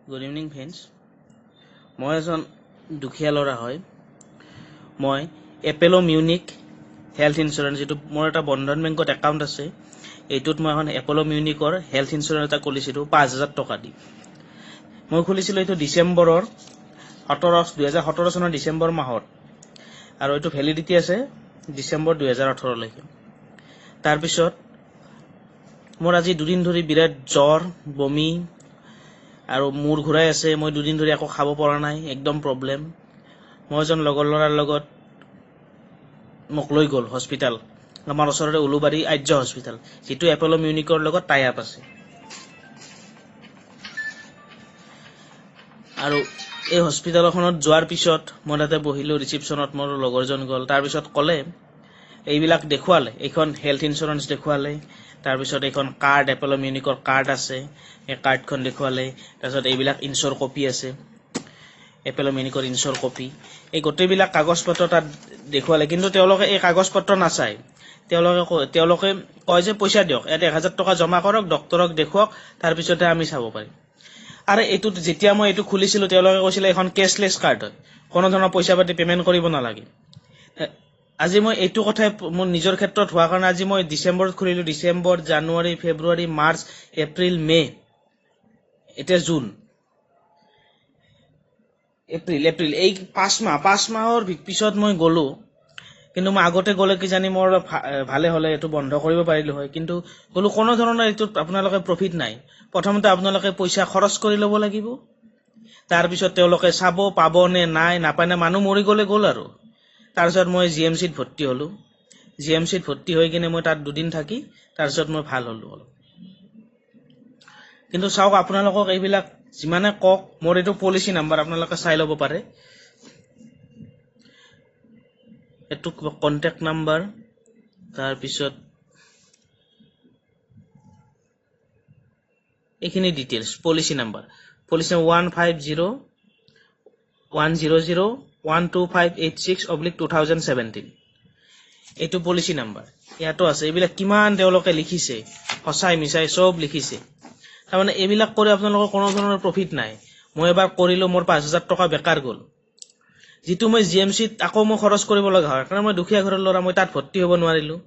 Good evening friends, মই এজন দুখীয়া ল'ৰা হয়। মই এপেলো মিউনিক হেল্থ ইঞ্চুৰেঞ্চ, যিটো মোৰ এটা বন্ধন বেংকত একাউণ্ট আছে, এইটোত মই এখন এপেলো মিউনিকৰ হেল্থ ইঞ্চুৰেঞ্চ এটা খুলিছিলোঁ 5,000 টকা দি। মই খুলিছিলোঁ এইটো ডিচেম্বৰৰ 2017 চনৰ ডিচেম্বৰ মাহত, আৰু এইটো ভেলিডিটি আছে ডিচেম্বৰ 2018লৈকে। তাৰপিছত মোৰ আজি দুদিন ধৰি বিৰাট জ্বৰ, বমি আৰু মূৰ ঘূৰাই আছে। মই দুদিন ধৰি একো খাব পৰা নাই, একদম প্ৰব্লেম। মই এজন লগৰ ল'ৰাৰ লগত মোক লৈ গ'ল হস্পিটেল, আমাৰ ওচৰতে উলুবাৰী আৰ্য হস্পিটেল, যিটো এপেলো মিউনিকৰ লগত টাই আপ আছে। আৰু এই হস্পিটেলখনত যোৱাৰ পিছত মই তাতে বহিলোঁ ৰিচিপশ্যনত, মোৰ লগৰজন গ'ল। তাৰপিছত ক'লে এইবিলাক দেখুৱালে, এইখন হেল্থ ইঞ্চুৰেঞ্চ দেখুৱালে, তাৰপিছত এইখন কাৰ্ড, এপেলো মিউনিকৰ কাৰ্ড আছে, এই কাৰ্ডখন দেখুৱালে। তাৰপিছত এইবিলাক ইঞ্চুৰ কপি আছে, এপেলো মিউনিকৰ ইঞ্চুৰ কপি, এই গোটেইবিলাক কাগজ পত্ৰ তাত দেখুৱালে। কিন্তু তেওঁলোকে এই কাগজ পত্ৰ নাচায়। তেওঁলোকে কয় যে পইচা দিয়ক, ইয়াত 1,000 টকা জমা কৰক, ডক্তৰক দেখুৱাওক, তাৰপিছতহে আমি চাব পাৰিম। আৰু এইটোত যেতিয়া মই এইটো খুলিছিলোঁ, তেওঁলোকে কৈছিলে এখন কেছলেছ কাৰ্ড হয়, কোনো ধৰণৰ পইচা পাতি পে'মেণ্ট কৰিব নালাগে। আজি মই এইটো কথাই মোৰ নিজৰ ক্ষেত্ৰত হোৱাৰ কাৰণে আজি মই ডিচেম্বৰত খুলিলোঁ। ডিচেম্বৰ, জানুৱাৰী, ফেব্ৰুৱাৰী, মাৰ্চ, এপ্ৰিল, মে', এতিয়া জুন, এপ্ৰিল এই 5 মাহৰ পিছত মই গ'লোঁ। কিন্তু মই আগতে গ'লে কিজানি মোৰ ভালে হ'লে এইটো বন্ধ কৰিব পাৰিলোঁ হয়। কিন্তু গ'লোঁ, কোনো ধৰণৰ এইটোত আপোনালোকে প্ৰফিট নাই। প্ৰথমতে আপোনালোকে পইচা খৰচ কৰি ল'ব লাগিব, তাৰপিছত তেওঁলোকে চাব পাব নে নাই, নাপায় নে, মানুহ মৰি গ'লে গ'ল আৰু। তাৰপিছত মই GMCত ভৰ্তি হ'লোঁ। GMCত ভৰ্তি হৈ কিনে মই তাত দুদিন থাকি তাৰপিছত মই ভাল হ'লোঁ অলপ। কিন্তু চাওক, আপোনালোকক এইবিলাক যিমানে কওক, মোৰ এইটো পলিচি নাম্বাৰ আপোনালোকে চাই ল'ব পাৰে। এইটো কণ্টেক্ট নাম্বাৰ, তাৰপিছত এইখিনি ডিটেইলছ, পলিচি নাম্বাৰ 1500100125866/2017। এইটো পলিচি নাম্বাৰ, ইয়াতো আছে। এইবিলাক কিমান তেওঁলোকে লিখিছে, সঁচাই মিছাই চব লিখিছে। তাৰমানে এইবিলাক কৰি আপোনালোকৰ কোনো ধৰণৰ প্ৰফিট নাই। মই এবাৰ কৰিলোঁ, মোৰ 5,000 টকা বেকাৰ গ'ল, যিটো মই GMCত আকৌ মই খৰচ কৰিব লগা হয়, কাৰণ মই দুখীয়া ঘৰৰ ল'ৰা, মই তাত ভৰ্তি হ'ব নোৱাৰিলোঁ।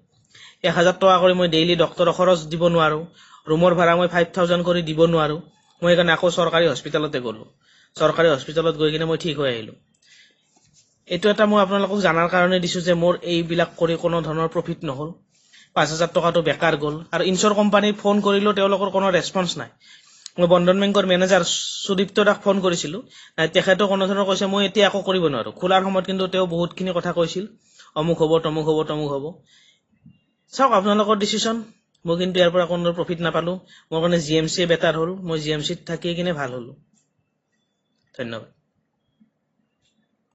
1,000 টকা কৰি মই ডেইলি ডক্তৰৰ খৰচ দিব নোৱাৰোঁ, ৰুমৰ ভাড়া মই 5,000 কৰি দিব নোৱাৰোঁ। মই সেইকাৰণে আকৌ চৰকাৰী হস্পিটেলতে গ'লোঁ। চৰকাৰী হস্পিটেলত গৈ কিনে মই ঠিক হৈ আহিলোঁ। এইটো এটা মই আপোনালোকক জানাৰ কাৰণে দিছোঁ যে মোৰ এইবিলাক কৰি কোনো ধৰণৰ প্ৰফিট নহ'ল, 5,000 টকাটো বেকাৰ গ'ল। আৰু ইঞ্চুৰ কোম্পানীত ফোন কৰিলেও তেওঁলোকৰ কোনো ৰেছপন্স নাই। মই বন্ধন বেংকৰ মেনেজাৰ সুদীপ্ত দাক ফোন কৰিছিলোঁ, তেখেতেও কোনো ধৰণৰ কৈছে মই এতিয়া একো কৰিব নোৱাৰোঁ। খোলাৰ সময়ত কিন্তু তেওঁ বহুতখিনি কথা কৈছিল, অমুক হ'ব, তমুক হ'ব, তমুক হ'ব। চাওক, আপোনালোকৰ ডিচিশ্যন। মই কিন্তু ইয়াৰ পৰা কোনো প্ৰফিট নাপালোঁ। মোৰ কাৰণে GMC বেটাৰ হ'ল। মই GMCত থাকি কিনে ভাল হ'লোঁ। ধন্যবাদ।